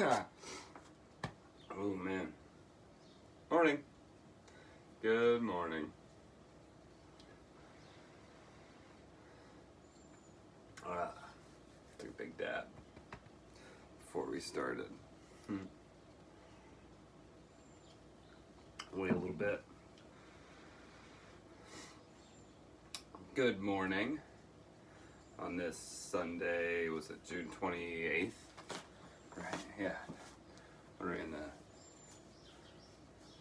Oh man. Morning. Good morning. Took a big dab before we started. Wait a little bit. Good morning on this Sunday, was it June 28th? Right, yeah. We're in the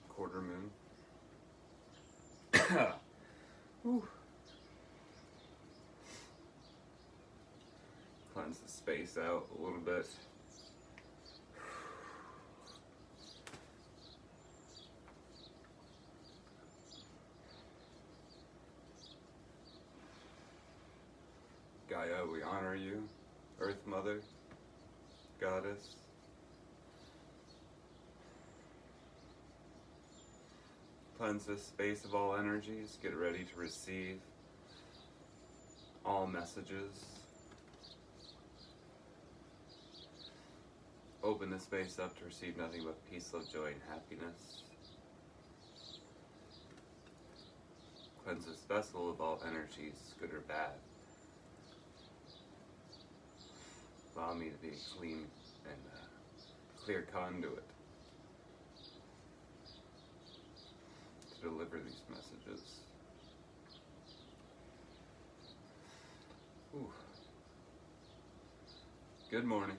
quarter moon. Whew. Cleanse the space out a little bit. Gaia, we honor you, Earth Mother, Goddess. Cleanse this space of all energies. Get ready to receive all messages. Open the space up to receive nothing but peace, love, joy, and happiness. Cleanse this vessel of all energies, good or bad. Allow me to be a clean and clear conduit to deliver these messages. Ooh. Good morning.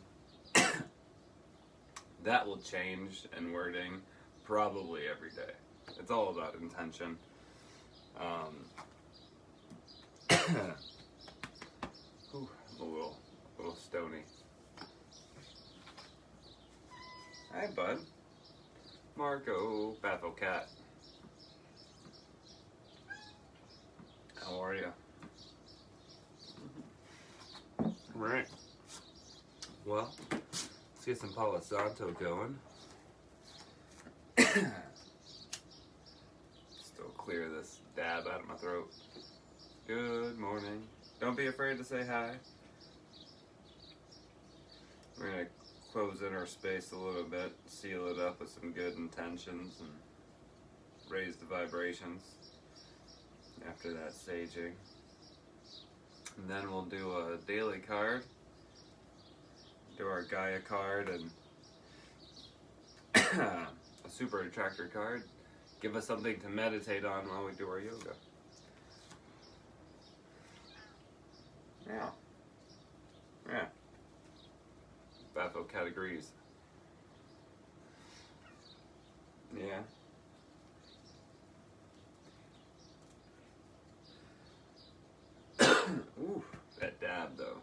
That will change in wording probably every day. It's all about intention. Ooh, I'm a little stony. Hi, bud. Marco, Bethel Cat. How are you? Right. Well, let's get some Palo Santo going. Still clear this dab out of my throat. Good morning. Don't be afraid to say hi. We're going to close in our space a little bit, seal it up with some good intentions, and raise the vibrations after that saging. And then we'll do a daily card, do our Gaia card, and a super attractor card. Give us something to meditate on while we do our yoga. Yeah. Yeah. Bethel categories. Yeah. Ooh, that dab though.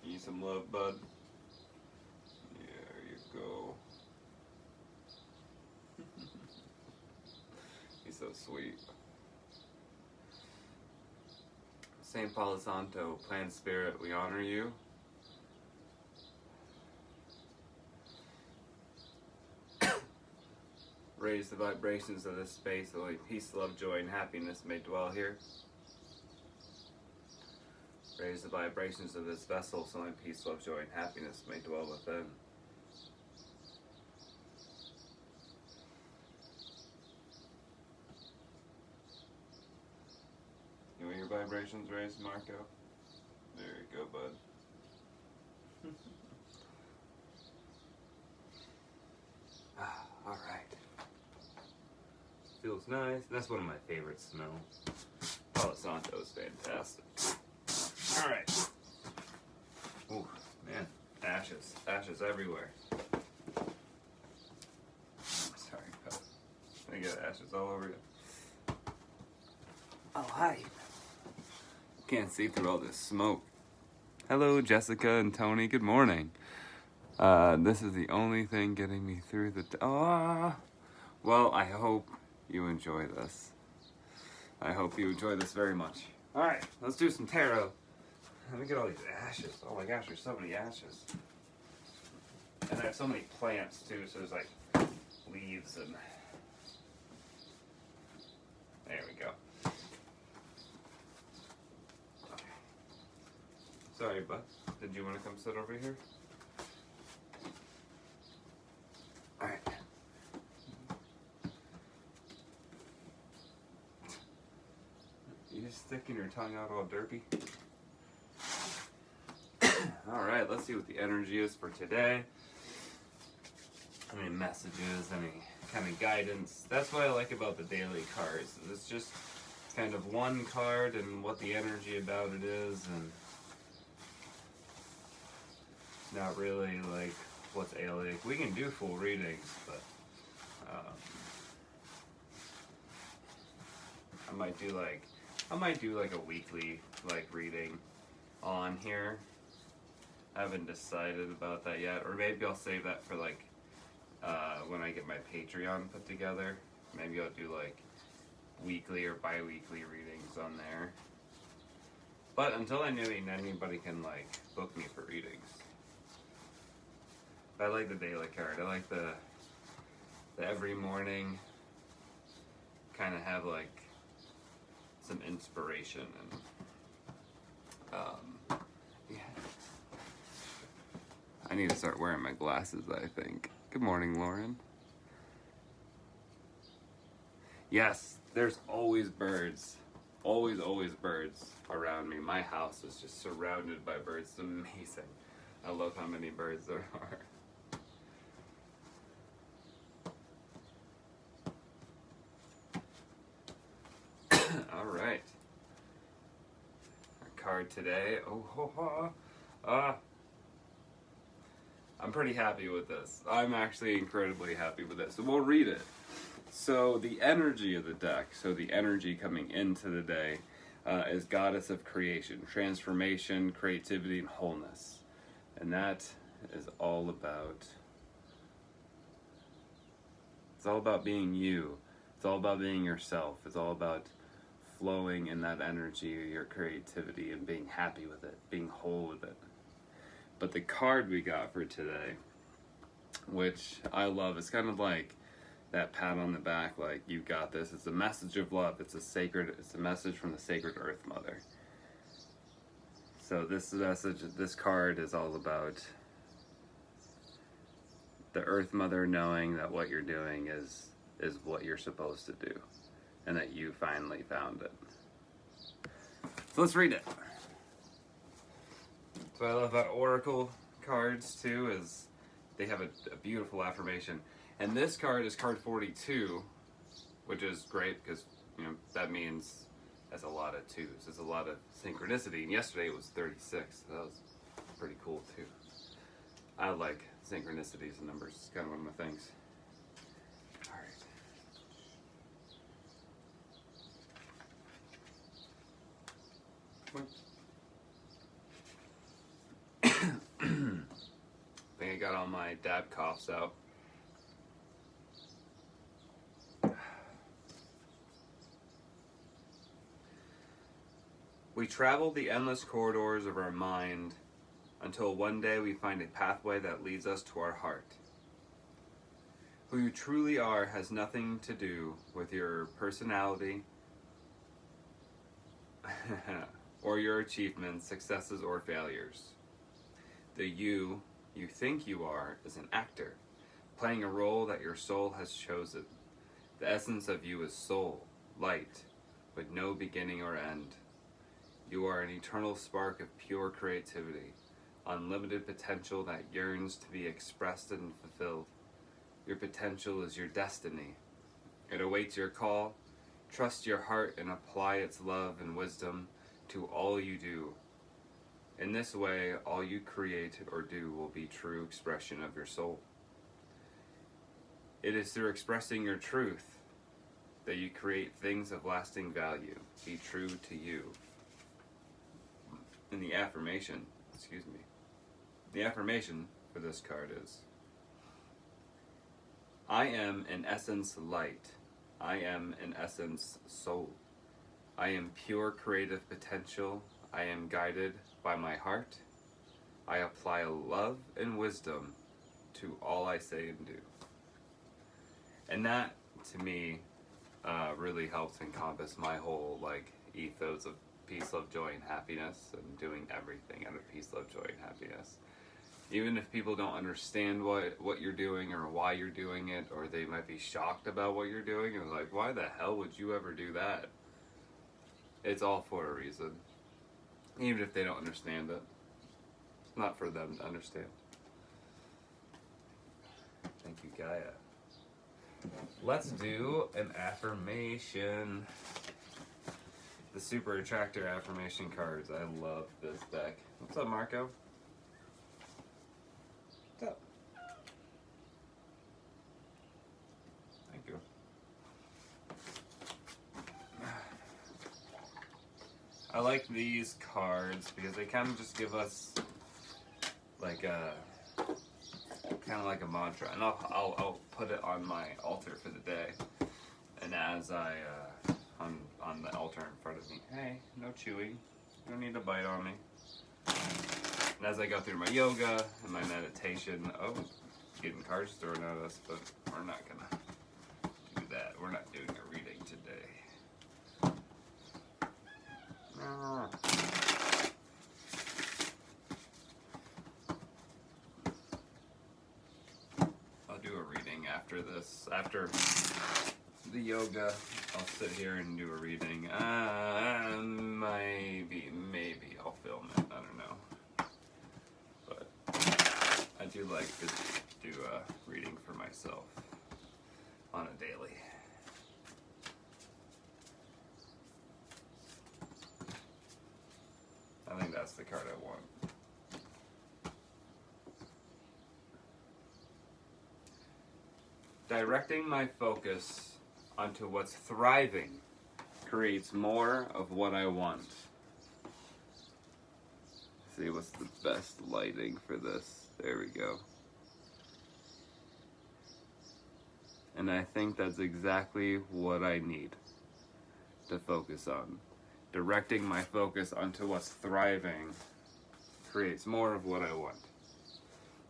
Need some love, bud. There you go. He's so sweet. Saint Palo Santo, Plant Spirit, we honor you. Raise the vibrations of this space, so only peace, love, joy, and happiness may dwell here. Raise the vibrations of this vessel, so only peace, love, joy, and happiness may dwell within. You want your vibrations raised, Marco? There you go, bud. All right. Feels nice. That's one of my favorite smells. Palo Santo is fantastic. All right. Ooh, man, ashes everywhere. Sorry, pal. I got ashes all over you. Oh, hi. Can't see through all this smoke. Hello, Jessica and Tony. Good morning. This is the only thing getting me through the... Well, I hope you enjoy this. I hope you enjoy this very much. Alright, let's do some tarot. Let me get all these ashes. Oh my gosh, there's so many ashes. And I have so many plants too, so there's like leaves and... There we go. Sorry, bud. Did you want to come sit over here? Alright. You just sticking your tongue out all derpy? Alright, let's see what the energy is for today. Any messages, any kind of guidance. That's what I like about the daily cards. It's just kind of one card and what the energy about it is, and not really like what's ailing. We can do full readings, but I might do like a weekly like reading on here. I haven't decided about that yet, or maybe I'll save that for like when I get my Patreon put together. Maybe I'll do like weekly or bi-weekly readings on there. But until I know anybody can like book me for readings. I like the daily card. I like the every morning kind of have like some inspiration and yeah. I need to start wearing my glasses, I think. Good morning, Lauren. Yes, there's always birds. Always birds around me. My house is just surrounded by birds. It's amazing. I love how many birds there are. All right. Our card today. I'm pretty happy with this. I'm actually incredibly happy with this. So we'll read it. So the energy of the deck, so the energy coming into the day, is Goddess of Creation, Transformation, Creativity, and Wholeness. And that is all about, it's all about being you. It's all about being yourself. It's all about flowing in that energy, your creativity, and being happy with it, being whole with it. But the card we got for today, which I love, it's kind of like that pat on the back, like, you got this. It's a message of love. It's a message from the sacred Earth Mother. So this message, this card is all about the Earth Mother knowing that what you're doing is what you're supposed to do, and that you finally found it. So let's read it. So I love about Oracle cards too, is they have a beautiful affirmation. And this card is card 42, which is great because, you know, that means that's a lot of twos. There's a lot of synchronicity. And yesterday it was 36, so that was pretty cool too. I like synchronicities and numbers. It's kind of one of my things. All right. I think I got all my dab coughs out. We travel the endless corridors of our mind until one day we find a pathway that leads us to our heart. Who you truly are has nothing to do with your personality or your achievements, successes, or failures. The you think you are is an actor, playing a role that your soul has chosen. The essence of you is soul, light, with no beginning or end. You are an eternal spark of pure creativity, unlimited potential that yearns to be expressed and fulfilled. Your potential is your destiny. It awaits your call. Trust your heart and apply its love and wisdom to all you do. In this way, all you create or do will be true expression of your soul. It is through expressing your truth that you create things of lasting value. Be true to you. And the affirmation for this card is, I am in essence light. I am in essence soul. I am pure creative potential. I am guided by my heart. I apply love and wisdom to all I say and do. And that, to me, really helps encompass my whole ethos of peace, love, joy, and happiness, and doing everything out of peace, love, joy, and happiness. Even if people don't understand what you're doing or why you're doing it, or they might be shocked about what you're doing and like, why the hell would you ever do that? It's all for a reason. Even if they don't understand it. It's not for them to understand. Thank you, Gaia. Let's do an affirmation. The Super Attractor affirmation cards. I love this deck. What's up, Marco? What's up? Thank you. I like these cards because they kind of just give us like a kind of like a mantra, and I'll put it on my altar for the day. And as I on the altar in front of me, hey, no chewing, you don't need to bite on me. And as I go through my yoga and my meditation, getting cards thrown at us, but we're not gonna do that. We're not doing a reading today. I'll do a reading after this. After the yoga, I'll sit here and do a reading. Maybe I'll film it. I don't know. But I do like to do a reading for myself on a daily. I think that's the card I want. Directing my focus onto what's thriving creates more of what I want. See what's the best lighting for this. There we go. And I think that's exactly what I need to focus on. Directing my focus onto what's thriving creates more of what I want.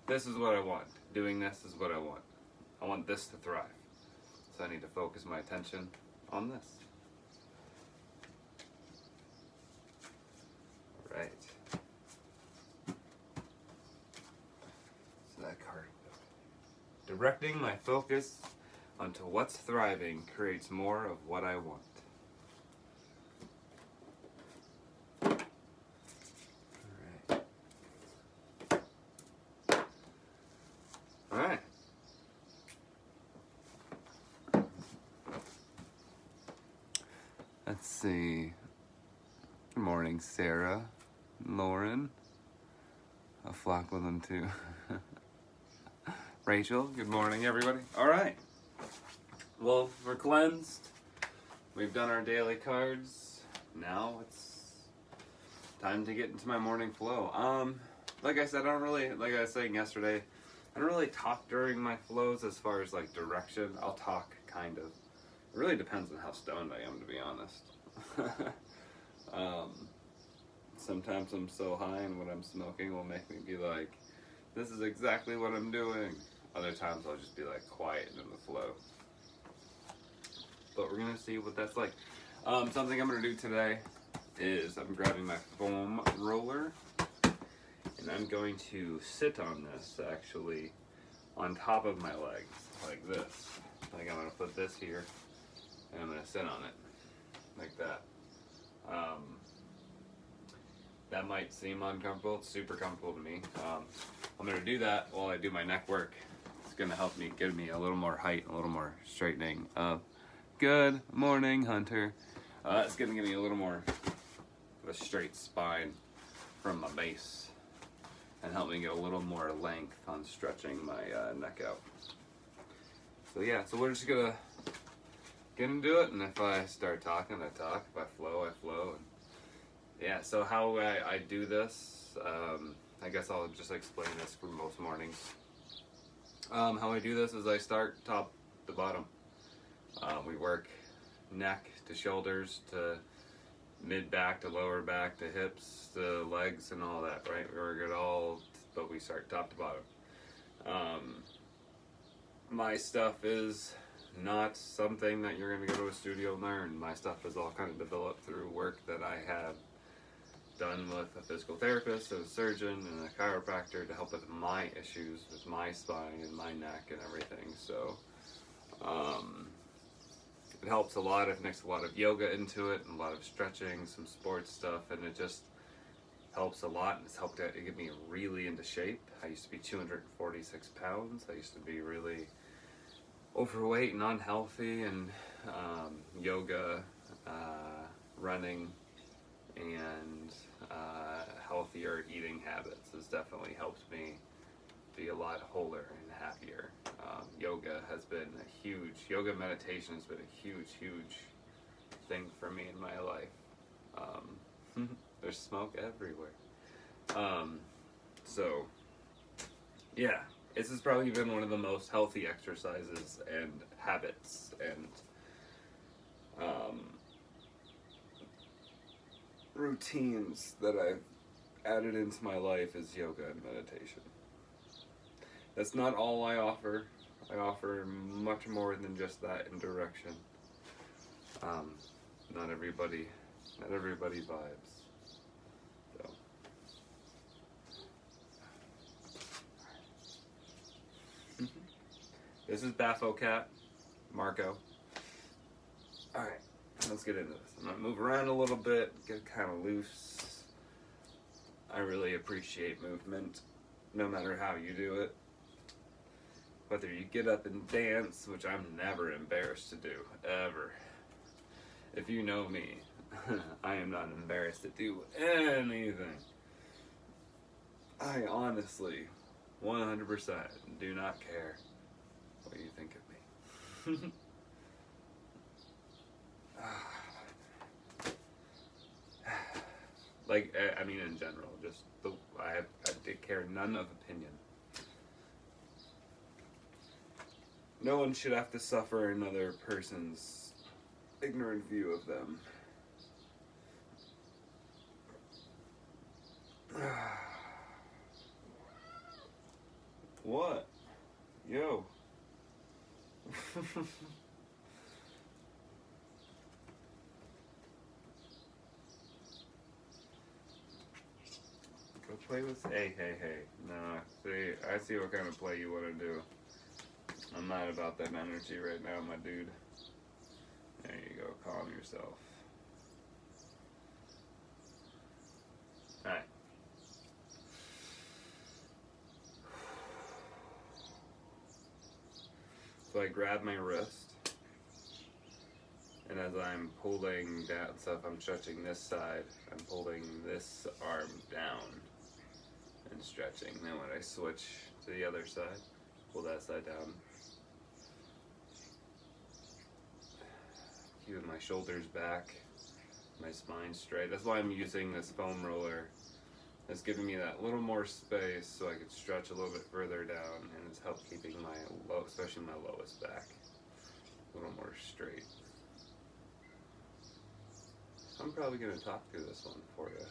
This is what I want. Doing this is what I want. I want this to thrive. So I need to focus my attention on this. Right. So that card. Directing my focus onto what's thriving creates more of what I want. Alright. Let's see. Good morning, Sarah, Lauren. I'll flock with them too. Rachel, good morning, everybody. All right. Well, we're cleansed. We've done our daily cards. Now it's time to get into my morning flow. Like I said, like I was saying yesterday, I don't really talk during my flows as far as like direction. I'll talk kind of. It really depends on how stoned I am, to be honest. Sometimes I'm so high and what I'm smoking will make me be like, this is exactly what I'm doing. Other times I'll just be like quiet and in the flow. But we're gonna see what that's like. Something I'm gonna do today is I'm grabbing my foam roller and I'm going to sit on this actually on top of my legs like this. Like I'm gonna put this here and I'm gonna sit on it like that. That might seem uncomfortable. It's super comfortable to me. I'm gonna do that while I do my neck work. It's gonna help me give me a little more height, a little more straightening of. Good morning, Hunter. It's gonna give me a little more of a straight spine from my base and help me get a little more length on stretching my neck out. So yeah, so we're just gonna get into it, and if I start talking, I talk. If I flow, I flow. And yeah, so how I do this, I guess I'll just explain this for most mornings. How I do this is I start top to bottom. We work neck to shoulders to mid back to lower back to hips to legs and all that, right? We work it all, but we start top to bottom. My stuff is not something that you're going to go to a studio and learn. My stuff is all kind of developed through work that I have done with a physical therapist, a surgeon, and a chiropractor to help with my issues with my spine and my neck and everything. So it helps a lot. I've mixed a lot of yoga into it and a lot of stretching, some sports stuff, and it just helps a lot. And it's helped to get me really into shape. I used to be 246 pounds. I used to be really overweight and unhealthy, and yoga, running, and healthier eating habits has definitely helped me be a lot wholer and happier. Yoga meditation has been a huge thing for me in my life. There's smoke everywhere. So yeah, this has probably been one of the most healthy exercises and habits and routines that I've added into my life is yoga and meditation. That's not all I offer. I offer much more than just that in direction. Not everybody vibes. So. This is Baphocat, Marco. Alright, let's get into this. I'm going to move around a little bit, get kind of loose. I really appreciate movement, no matter how you do it. Whether you get up and dance, which I'm never embarrassed to do, ever. If you know me, I am not embarrassed to do anything. I honestly, 100% do not care what you think of me. Like, I mean in general, just I take care none of opinion. No one should have to suffer another person's ignorant view of them. What? Yo. Go play with... Hey. No, see, I see what kind of play you want to do. I'm not about that energy right now, my dude. There you go, calm yourself. Alright. So I grab my wrist, and as I'm pulling down, so if I'm stretching this side, I'm pulling this arm down and stretching. Then when I switch to the other side, pull that side down. Keeping my shoulders back, my spine straight. That's why I'm using this foam roller. It's giving me that little more space so I could stretch a little bit further down, and it's helped keeping especially my lowest back, a little more straight. I'm probably going to talk through this one for you.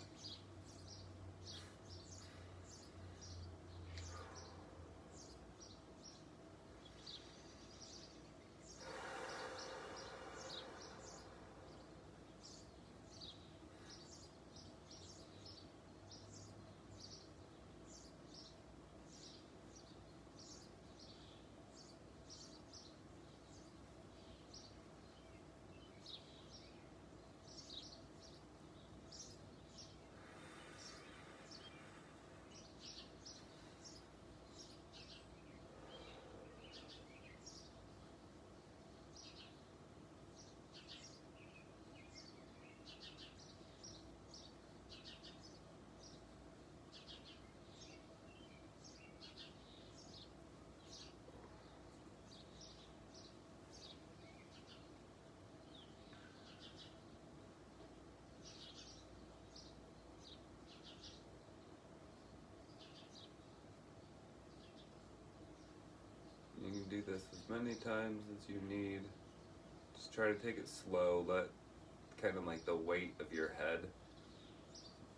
You can do this as many times as you need. Just try to take it slow. Let kind of like the weight of your head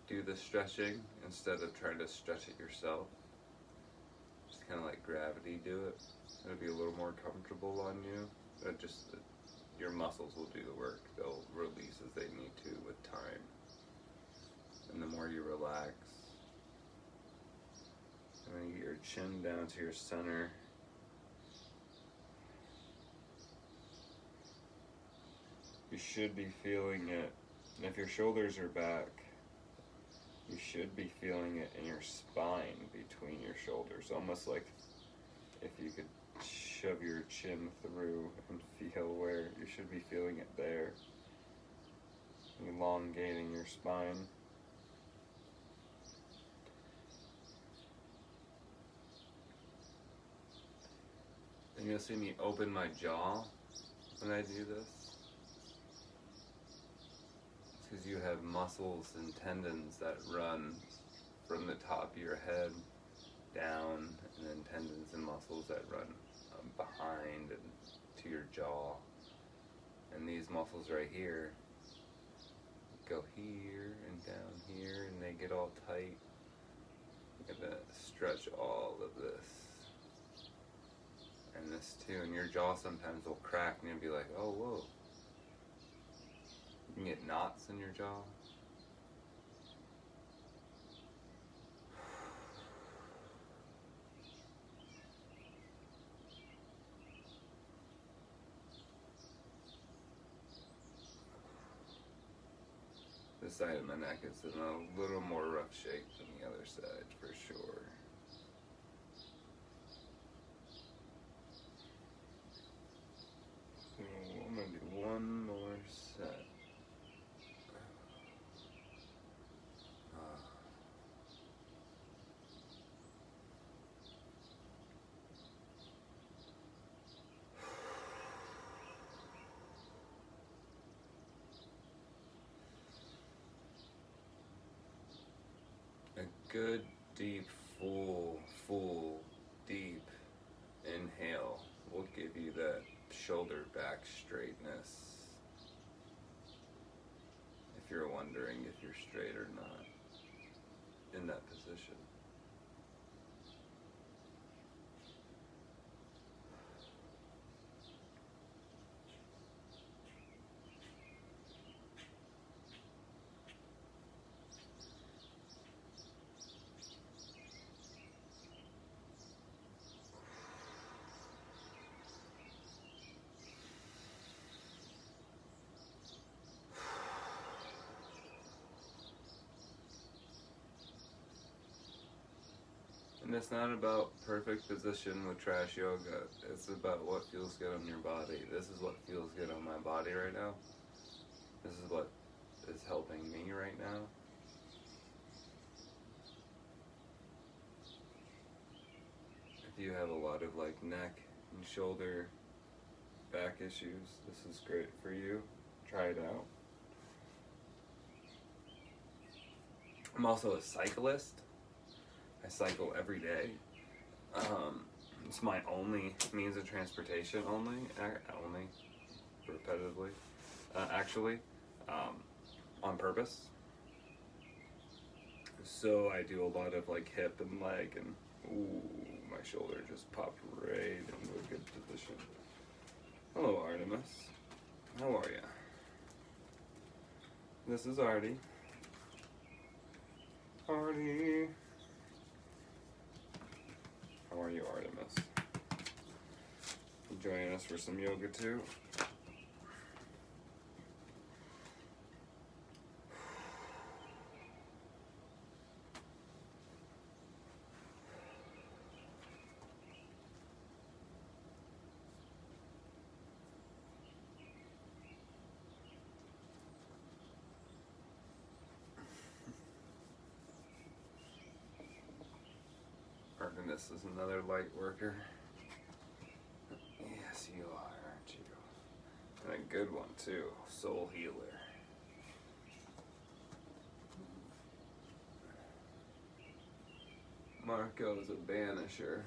do the stretching instead of trying to stretch it yourself. Just kind of like gravity do it. It'll be a little more comfortable on you. Your muscles will do the work. They'll release as they need to with time. And the more you relax, and then you get your chin down to your center. You should be feeling it. And if your shoulders are back, you should be feeling it in your spine between your shoulders. Almost like if you could shove your chin through and feel where you should be feeling it there. Elongating your spine. And you'll see me open my jaw when I do this. Because you have muscles and tendons that run from the top of your head down, and then tendons and muscles that run behind and to your jaw. And these muscles right here go here and down here, and they get all tight. You're gonna stretch all of this and this too, and your jaw sometimes will crack, and you'll be like, oh, whoa. You can get knots in your jaw. This side of my neck is in a little more rough shape than the other side, for sure. So I'm going to do one more set. A good, deep, full, deep inhale will give you that shoulder back straightness. If you're wondering if you're straight or not in that position. And it's not about perfect position with trash yoga. It's about what feels good on your body. This is what feels good on my body right now. This is what is helping me right now. If you have a lot of like neck and shoulder back issues, this is great for you. Try it out. I'm also a cyclist. I cycle every day. It's my only means of transportation, only repetitively, on purpose. So I do a lot of like hip and leg, and ooh, my shoulder just popped right into a good position. Hello, Artemis. How are ya? This is Artie. Artie. How are you, Artemis? You joining us for some yoga too? Artemis is another light worker. Yes, you are, aren't you? And a good one too, soul healer. Marco is a banisher.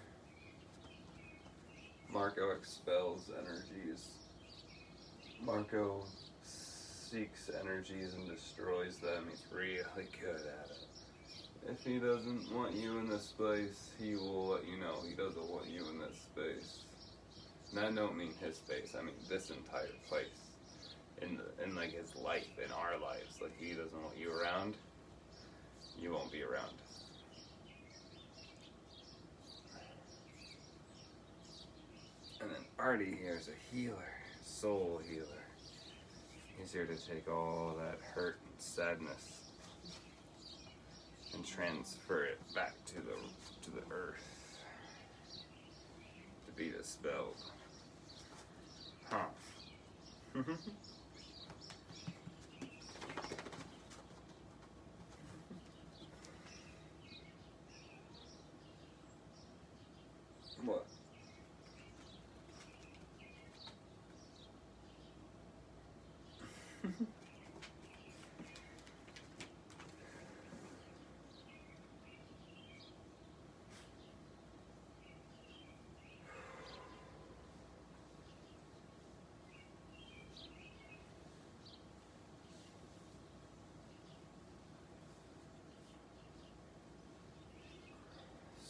Marco expels energies. Marco seeks energies and destroys them. He's really good at it. If he doesn't want you in this space, he will let you know he doesn't want you in this space. I don't mean his space, I mean this entire place. In like his life, in our lives. Like he doesn't want you around, you won't be around. And then Artie here is a healer, soul healer. He's here to take all that hurt and sadness and transfer it back to the earth to be dispelled. Huh. What?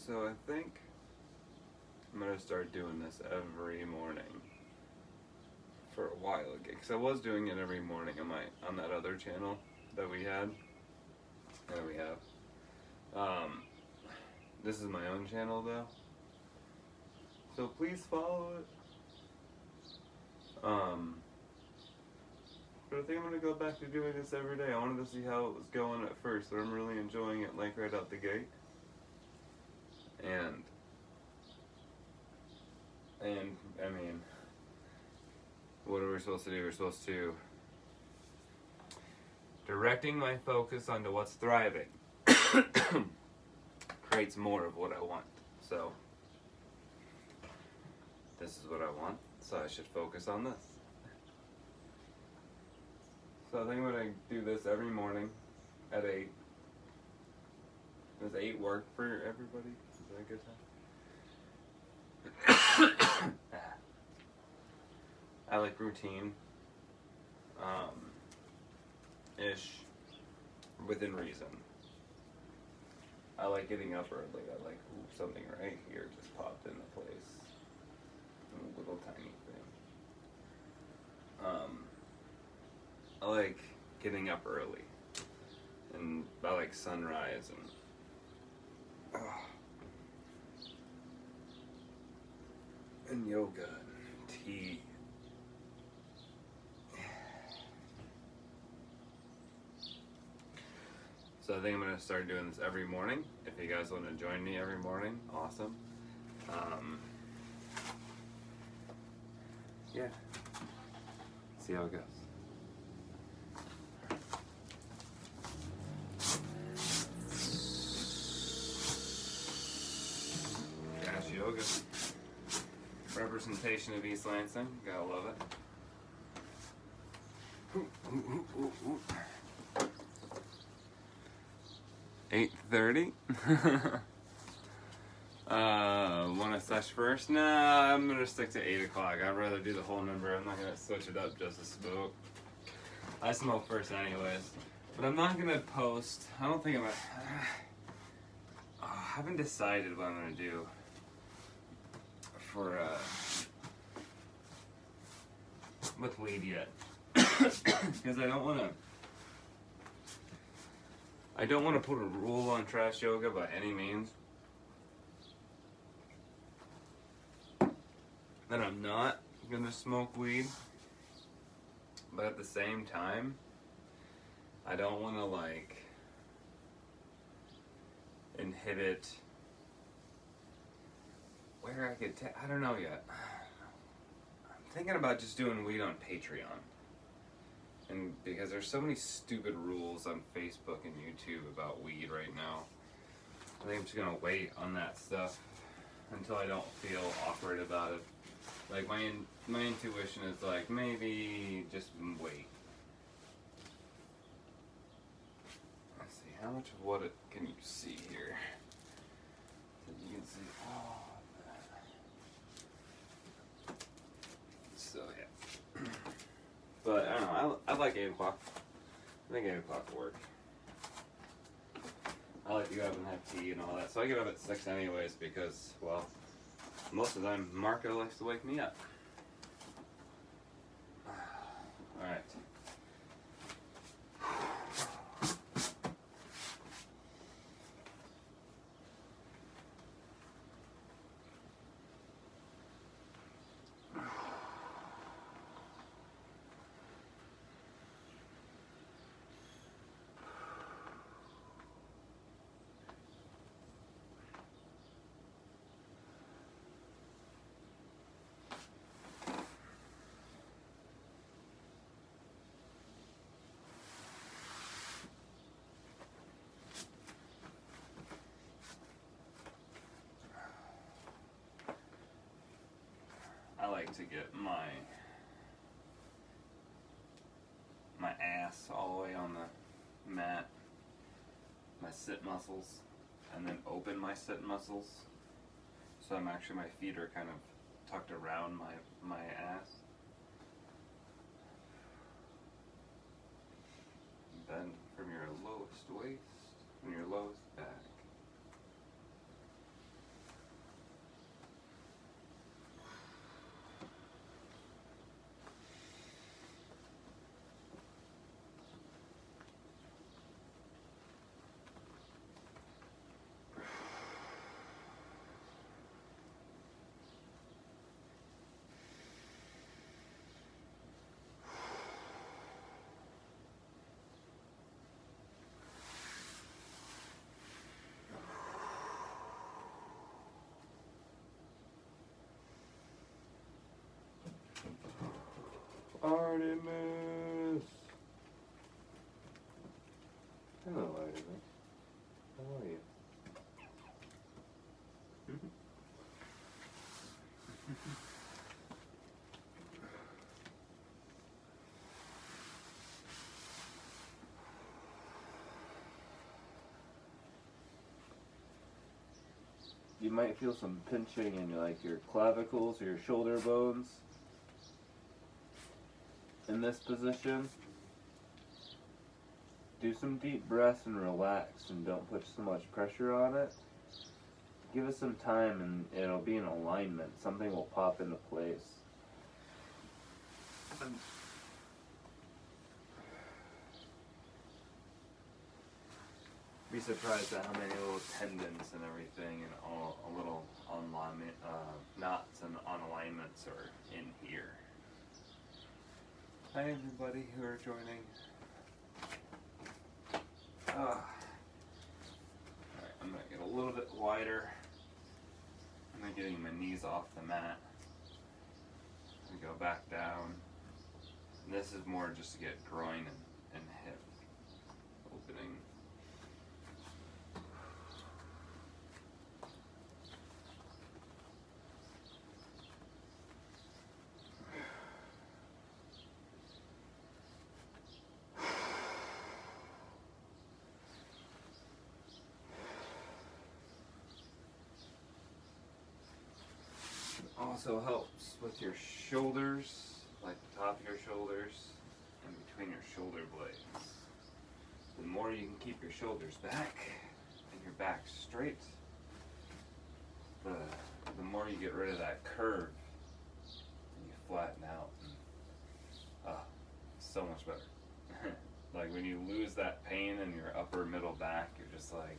So I think I'm gonna start doing this every morning for a while again, because I was doing it every morning on that other channel that we had, and we have. This is my own channel though, so please follow it. But I think I'm gonna go back to doing this every day. I wanted to see how it was going at first, but I'm really enjoying it like right out the gate. And I mean, what are we supposed to do? We're supposed to directing my focus onto what's thriving creates more of what I want. So this is what I want, so I should focus on this. So I think I'm gonna do this every morning at 8. Does 8 work for everybody? Is that a good time? I like routine, ish, within reason. I like getting up early. I like, ooh, something right here just popped into place. A little tiny thing. I like getting up early, and I like sunrise and yoga and tea. So I think I'm gonna start doing this every morning. If you guys want to join me every morning, awesome. Yeah. See how it goes. TrashYoga. Representation of East Lansing. Gotta love it. 8:30. Want to sesh first? Nah, I'm gonna stick to 8 o'clock. I'd rather do the whole number. I'm not gonna switch it up just to smoke. I smoke first anyways. But I'm not gonna post. I don't think I'm gonna. I haven't decided what I'm gonna do for with weed yet. Because I don't want to put a rule on TrashYoga by any means. That I'm not gonna smoke weed, but at the same time, I don't want to like inhibit where I could I don't know yet. I'm thinking about just doing weed on Patreon. And because there's so many stupid rules on Facebook and YouTube about weed right now, I think I'm just gonna wait on that stuff until I don't feel awkward about it. Like my intuition is like, maybe just wait. Let's see, how much of what can you see here? So you can see all of that. So yeah. But I don't know, I like 8 o'clock. I think 8 o'clock will work. I like to go up and have tea and all that. So I get up at 6 anyways because, well, most of the time Marco likes to wake me up. like to get my ass all the way on the mat, my sit muscles, and then open my sit muscles. So my feet are kind of tucked around my ass. Bend from your lowest waist and your lowest back. Artemis! Hello, Artemis. How are you? You might feel some pinching in your clavicles or your shoulder bones. In this position, do some deep breaths and relax, and don't put so much pressure on it. Give it some time and it'll be in alignment. Something will pop into place. Be surprised at how many little tendons and everything and all little alignment, knots and unalignments are in here. Hi everybody who are joining. Alright, I'm going to get a little bit wider. I'm getting my knees off the mat. I'm going to go back down. And this is more just to get groin and hip opening. Also helps with your shoulders, like the top of your shoulders and between your shoulder blades. The more you can keep your shoulders back and your back straight, the more you get rid of that curve and you flatten out. And, so much better. Like when you lose that pain in your upper middle back, you're just like,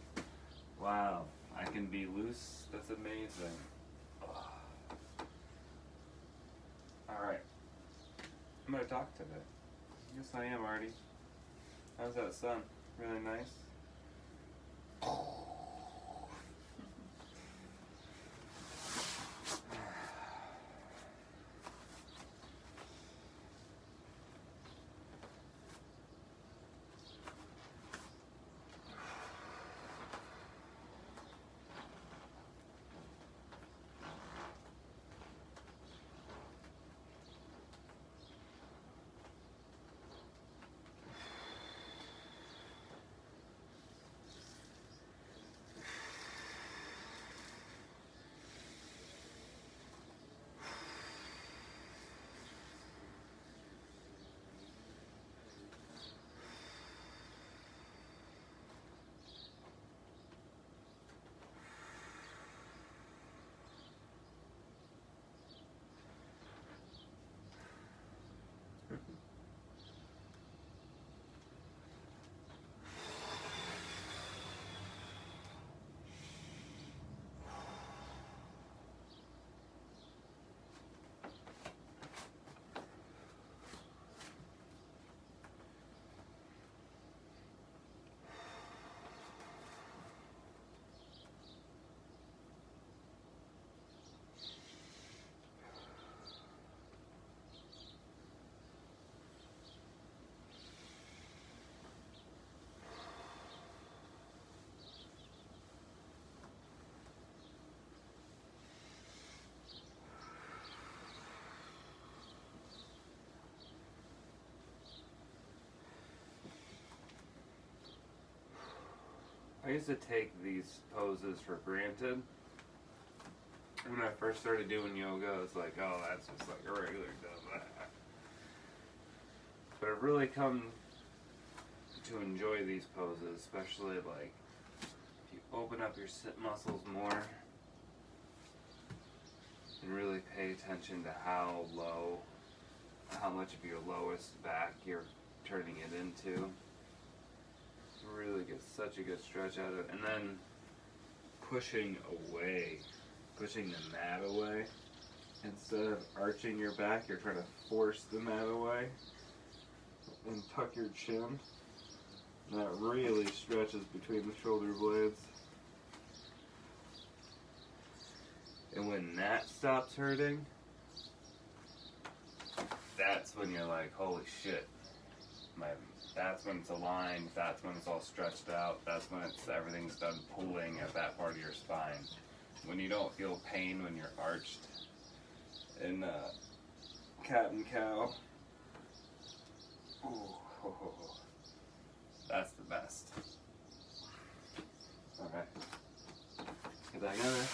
wow, I can be loose. That's amazing. Alright, I'm going to talk today. Yes, I am, Artie. How's that sun? Really nice? used to take these poses for granted. When I first started doing yoga, I was like, oh, that's just like a regular dumb. But I've really come to enjoy these poses, especially like if you open up your sit muscles more and really pay attention to how much of your lowest back you're turning it into. Really get such a good stretch out of it. And then pushing the mat away. Instead of arching your back, you're trying to force the mat away and tuck your chin. And that really stretches between the shoulder blades. And when that stops hurting, that's when you're like, holy shit. That's when it's aligned, that's when it's all stretched out, that's when everything's done pulling at that part of your spine. When you don't feel pain when you're arched in cat and cow, that's the best. Alright, get back in there.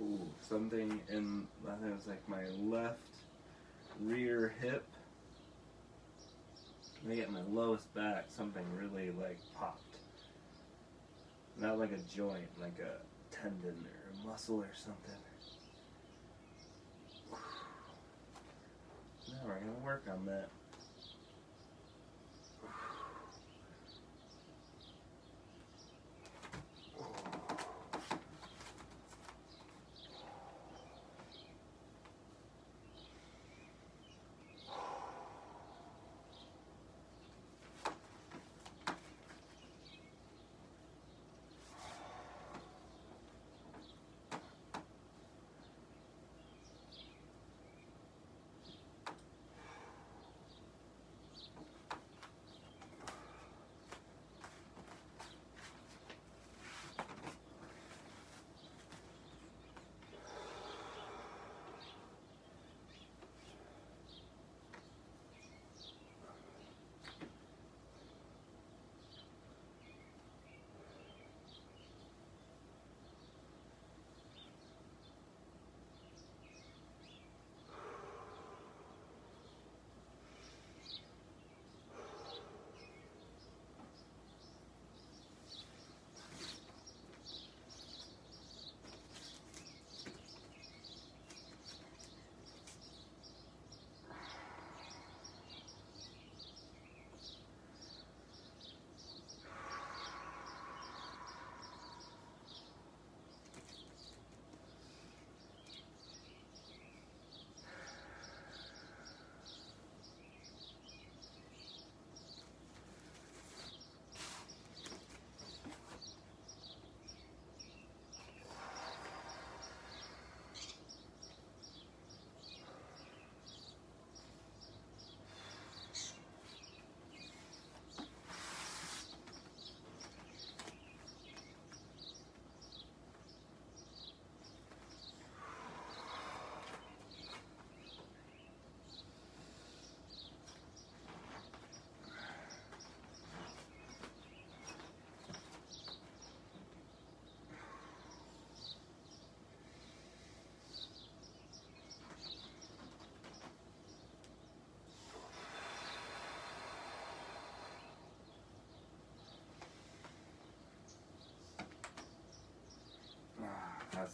Ooh, something in, I think it was like my left rear hip. I get my lowest back, something really like popped. Not like a joint, like a tendon or a muscle or something. Now we're gonna work on that.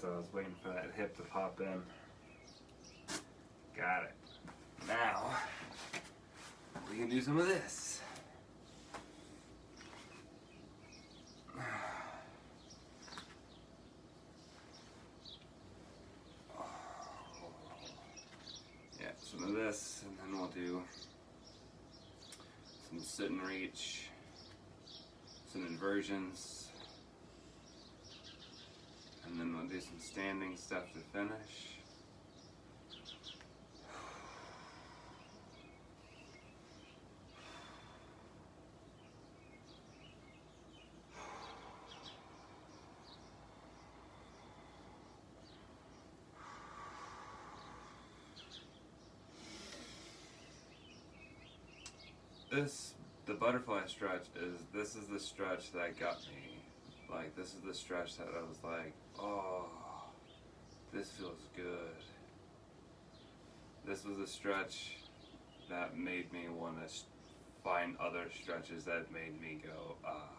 so I was waiting for that hip to pop in. Got it. Now, we can do some of this. Yeah, some of this, and then we'll do some sit and reach, some inversions, and then we'll do some standing stuff to finish. The butterfly stretch this is the stretch that got me. Like, this is the stretch that I was like, oh, this feels good. This was a stretch that made me want to find other stretches that made me go, ah.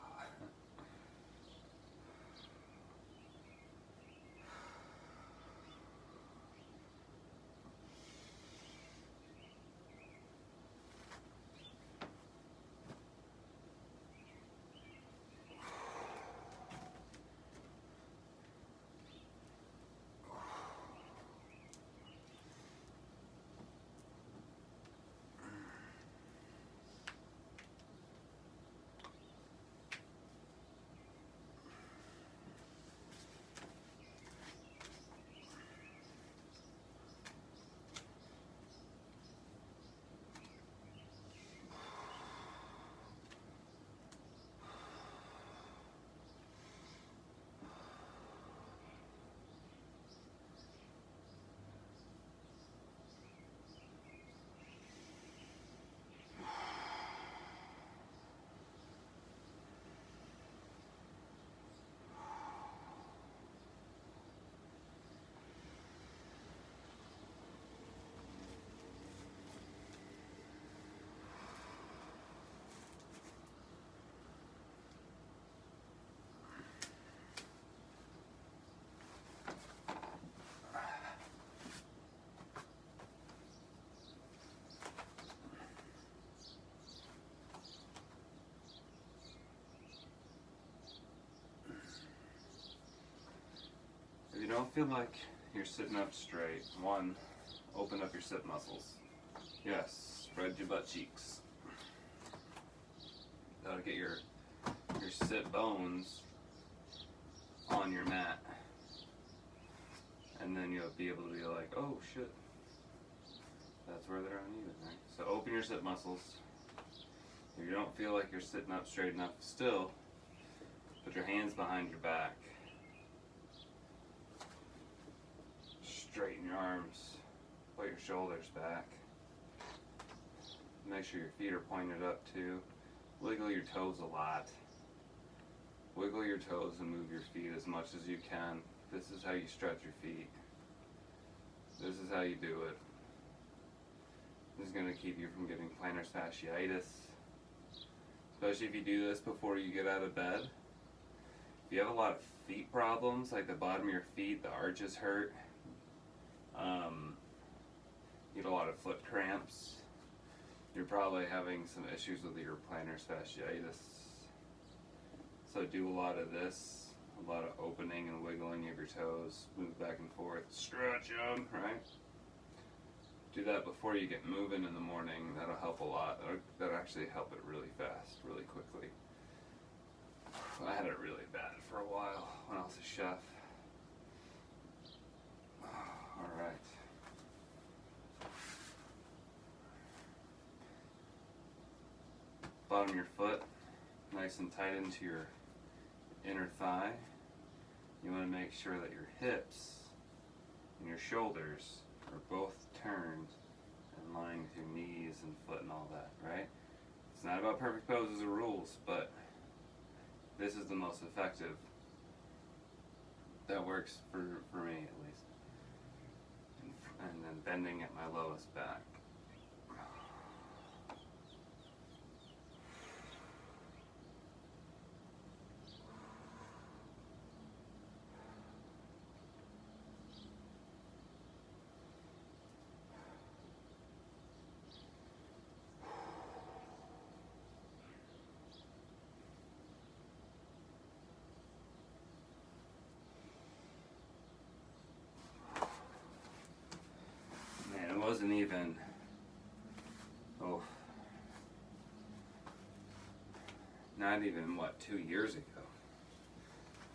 If you don't feel like you're sitting up straight, one, open up your sit muscles. Yes, spread your butt cheeks. That'll get your sit bones on your mat. And then you'll be able to be like, oh shit, that's where they're uneven, right? So open your sit muscles. If you don't feel like you're sitting up straight enough still, put your hands behind your back. Straighten your arms, put your shoulders back. Make sure your feet are pointed up too. Wiggle your toes a lot. Wiggle your toes and move your feet as much as you can. This is how you stretch your feet. This is how you do it. This is going to keep you from getting plantar fasciitis. Especially if you do this before you get out of bed. If you have a lot of feet problems, like the bottom of your feet, the arches hurt, you get a lot of foot cramps, you're probably having some issues with your plantar fasciitis. So do a lot of this, a lot of opening and wiggling of your toes, move back and forth, stretch them, right? Do that before you get moving in the morning. That'll help a lot. That'll actually help it really fast, really quickly. I had it really bad for a while when I was a chef. All right. Bottom of your foot, nice and tight into your inner thigh. You want to make sure that your hips and your shoulders are both turned in line with your knees and foot and all that, right? It's not about perfect poses or rules, but this is the most effective. That works for me at least. And then bending at my lowest back. wasn't even, not even, 2 years ago,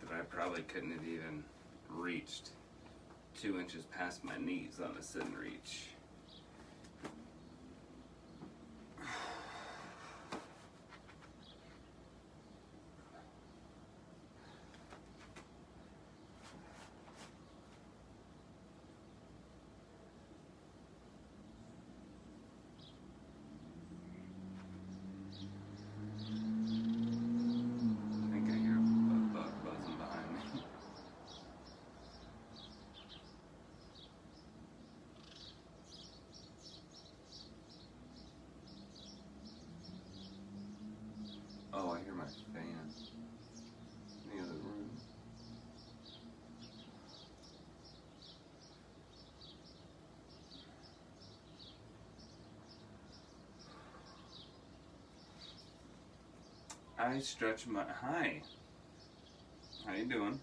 that I probably couldn't have even reached 2 inches past my knees on a sit and reach. Oh, I hear my fan in the other room. I stretch my, hi, how you doing?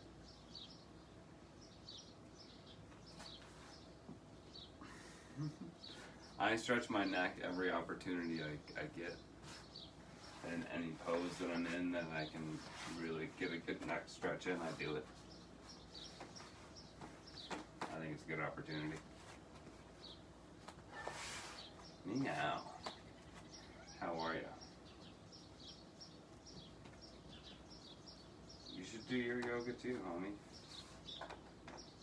I stretch my neck every opportunity I get. In any pose that I'm in that I can really get a good neck stretch in, I do it. I think it's a good opportunity. Meow. How are you? You should do your yoga too, homie.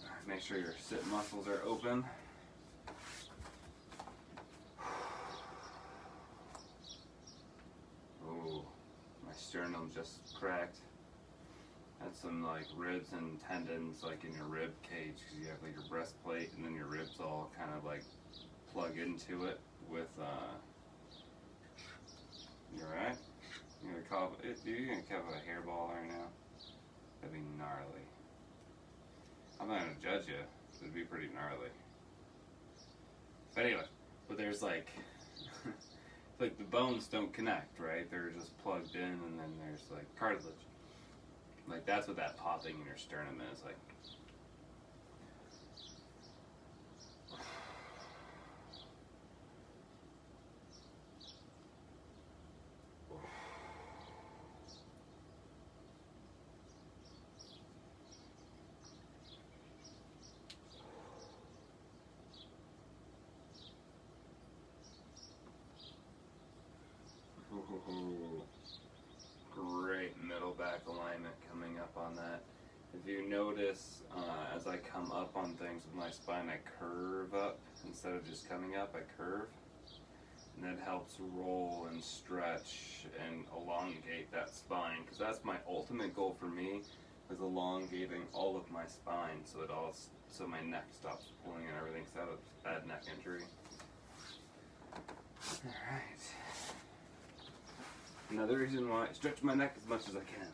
Alright, make sure your sit muscles are open. Sternum just cracked. Had some like ribs and tendons like in your rib cage because you have like your breastplate and then your ribs all kind of like plug into it with you alright? You're gonna cough you're gonna cough a hairball right now? That'd be gnarly. I'm not gonna judge you, it'd be pretty gnarly. But anyway, but there's like like the bones don't connect, right? They're just plugged in, and then there's like cartilage. Like that's what that popping in your sternum is like. Great middle back alignment coming up on that. If you notice, as I come up on things with my spine, I curve up instead of just coming up, I curve. And that helps roll and stretch and elongate that spine, because that's my ultimate goal for me, is elongating all of my spine so my neck stops pulling and everything's out of bad neck injury. Alright. Another reason why I stretch my neck as much as I can.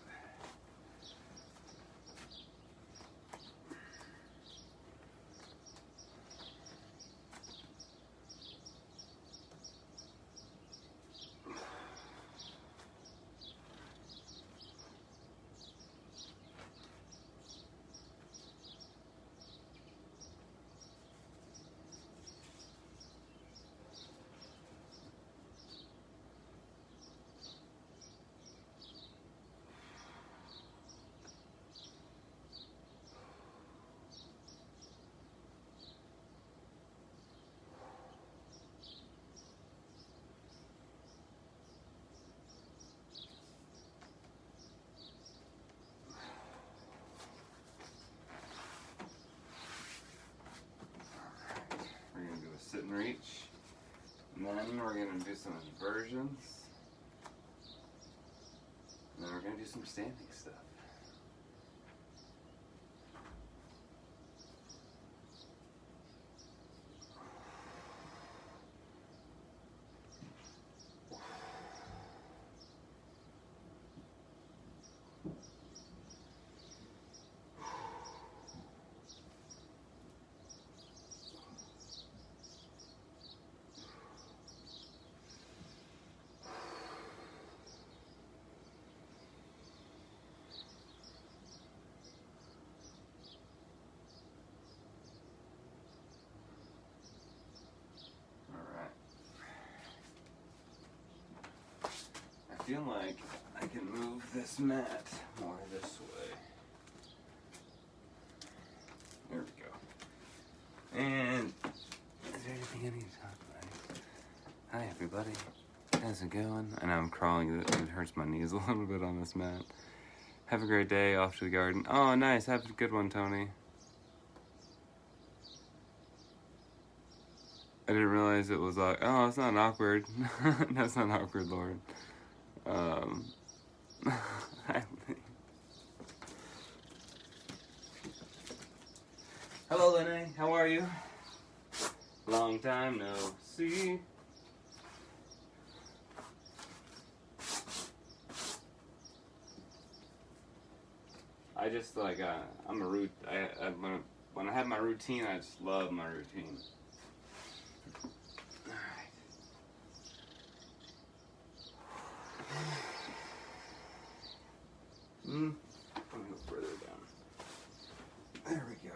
Sit and reach, and then we're going to do some inversions, and then we're going to do some standing stuff. feel like I can move this mat more this way. There we go. And is there anything I need to talk about? Hi everybody. How's it going? I know I'm crawling. It hurts my knees a little bit on this mat. Have a great day. Off to the garden. Oh, nice. Have a good one, Tony. I didn't realize it was like, oh, it's not awkward. That's not awkward, Lord. Hello, Lene. How are you? Long time no see. I just like I'm a root. When I have my routine, I just love my routine. All right. Let me go further down. There we go.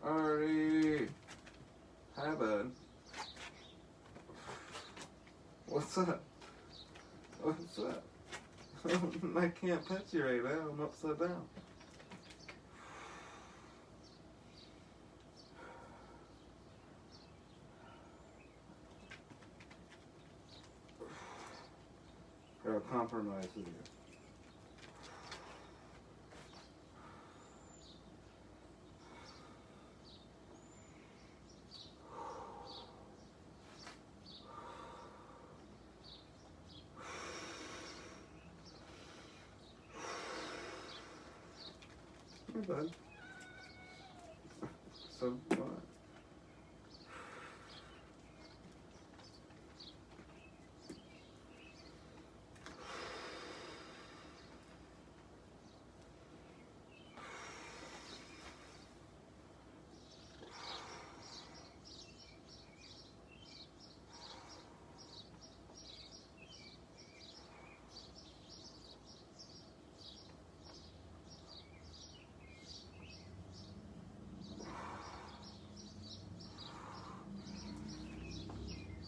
Artie! Hi, bud. What's up? What's up? I can't pet you right now. I'm upside down. Gotta compromise with you. Hey, bud. So what?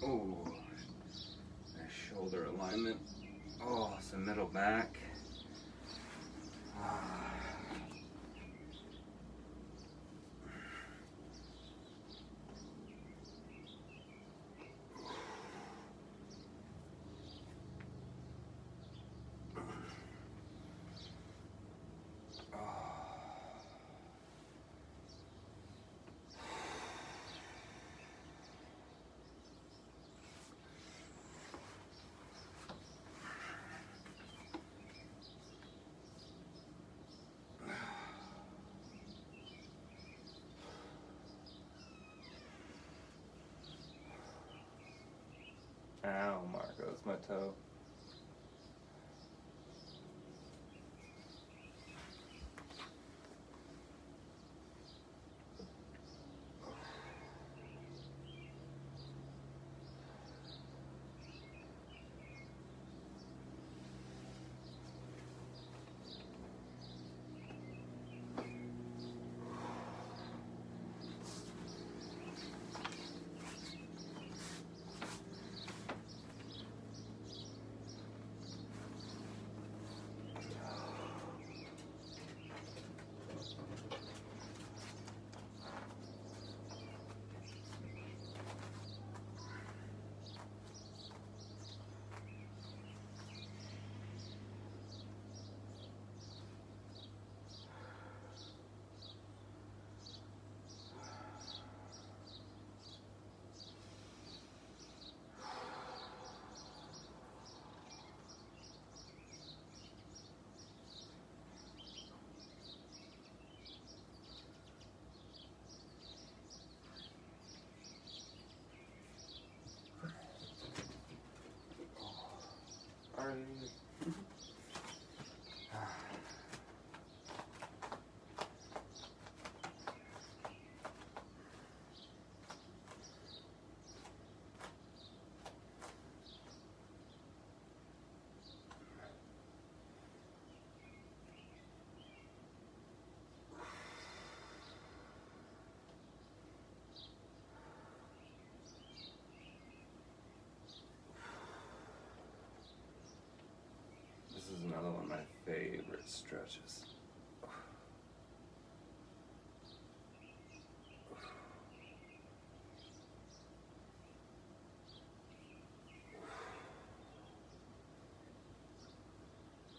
Oh, nice shoulder alignment. Oh, some middle back. Ow, Marco, it's my toe. stretches.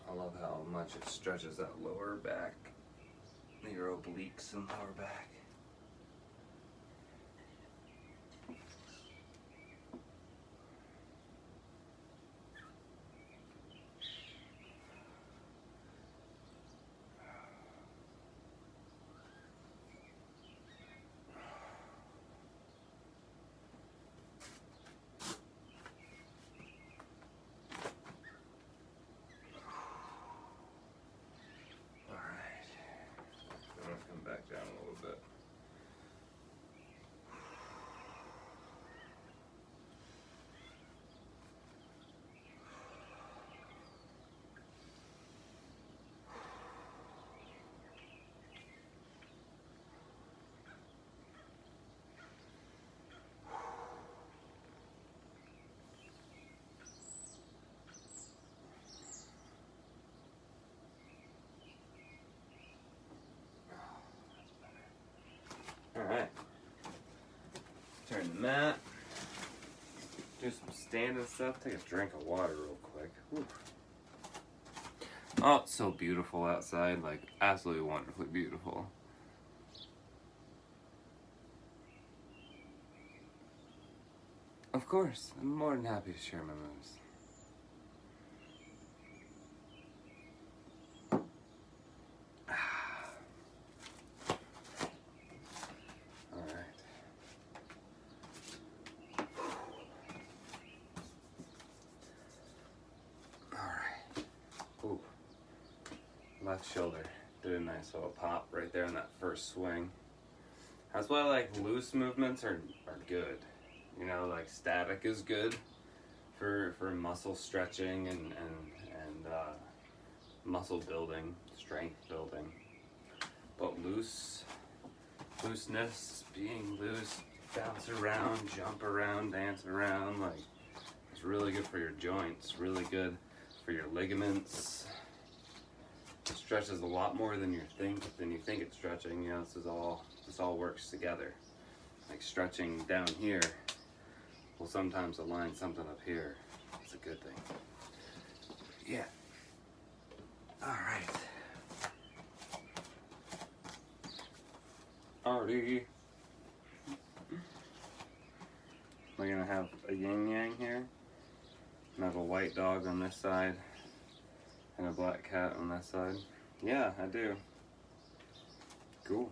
I love how much it stretches that lower back, your obliques and lower back. Back down a little bit. Alright, turn the mat, do some standing stuff, take a drink of water real quick. Whew. Oh, it's so beautiful outside, like absolutely wonderfully beautiful. Of course, I'm more than happy to share my moves. Ooh, left shoulder did a nice little pop right there in that first swing. That's why like loose movements are good. You know, like static is good for muscle stretching and muscle building, strength building. But looseness, being loose, bounce around, jump around, dance around, like it's really good for your joints, really good for your ligaments. It stretches a lot more than you think it's stretching. You know, this all works together. Like stretching down here will sometimes align something up here. It's a good thing. Yeah. All right. Alrighty. We're gonna have a yin yang here. I have a white dog on this side and a black cat on this side. Yeah, I do. Cool.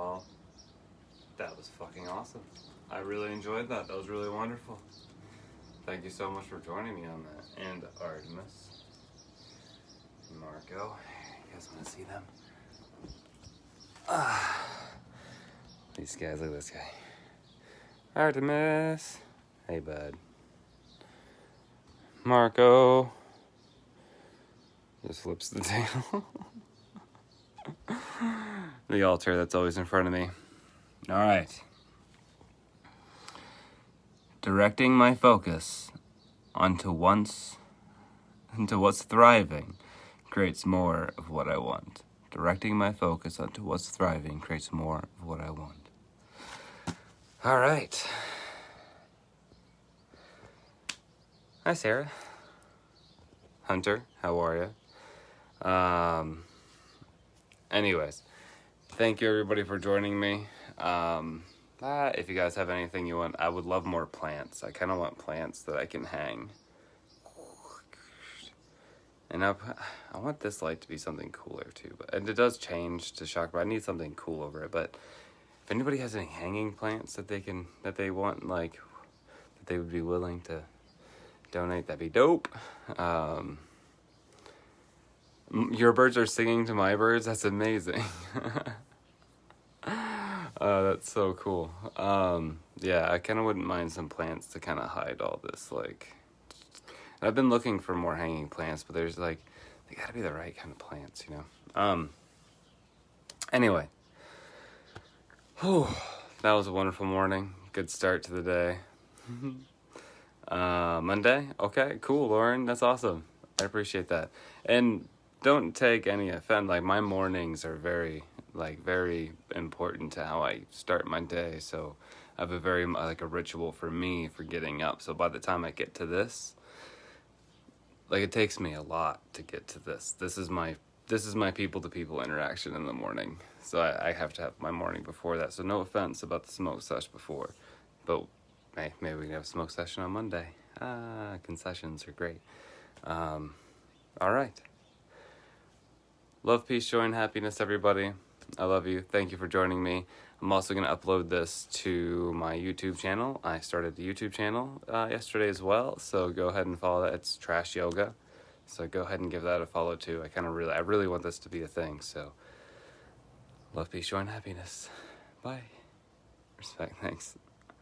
Well, that was fucking awesome. I really enjoyed that. That was really wonderful. Thank you so much for joining me on that. And Artemis, Marco, you guys want to see them? These guys, look at this guy. Artemis. Hey, bud. Marco. Just flips the tail. The altar that's always in front of me. All right. Directing my focus onto what's thriving creates more of what I want. Directing my focus onto what's thriving creates more of what I want. All right. Hi, Sarah. Hunter, how are you? Anyways, thank you everybody for joining me. If you guys have anything you want, I would love more plants. I kind of want plants that I can hang. And I want this light to be something cooler too. And it does change to shock, but I need something cool over it. But if anybody has any hanging plants that they want, like, that they would be willing to donate, that'd be dope. Your birds are singing to my birds. That's amazing. That's so cool. Yeah, I kind of wouldn't mind some plants to kind of hide all this, like. And I've been looking for more hanging plants, but there's like, they gotta be the right kind of plants, you know. Anyway. Whew, that was a wonderful morning. Good start to the day. Monday? Okay, cool, Lauren. That's awesome. I appreciate that. And don't take any offense. Like, my mornings are very important to how I start my day. So I have a very, like, a ritual for me for getting up. So by the time I get to this, like, it takes me a lot to get to this. This is my people-to-people interaction in the morning. So I have to have my morning before that. So no offense about the smoke sesh before. But hey, maybe we can have a smoke session on Monday. Concessions are great. All right. Love, peace, joy, and happiness, everybody. I love you. Thank you for joining me. I'm also going to upload this to my YouTube channel. I started the YouTube channel yesterday as well, so go ahead and follow that. It's TrashYoga, so go ahead and give that a follow too. I really want this to be a thing, so love, peace, joy, and happiness. Bye. Respect, thanks.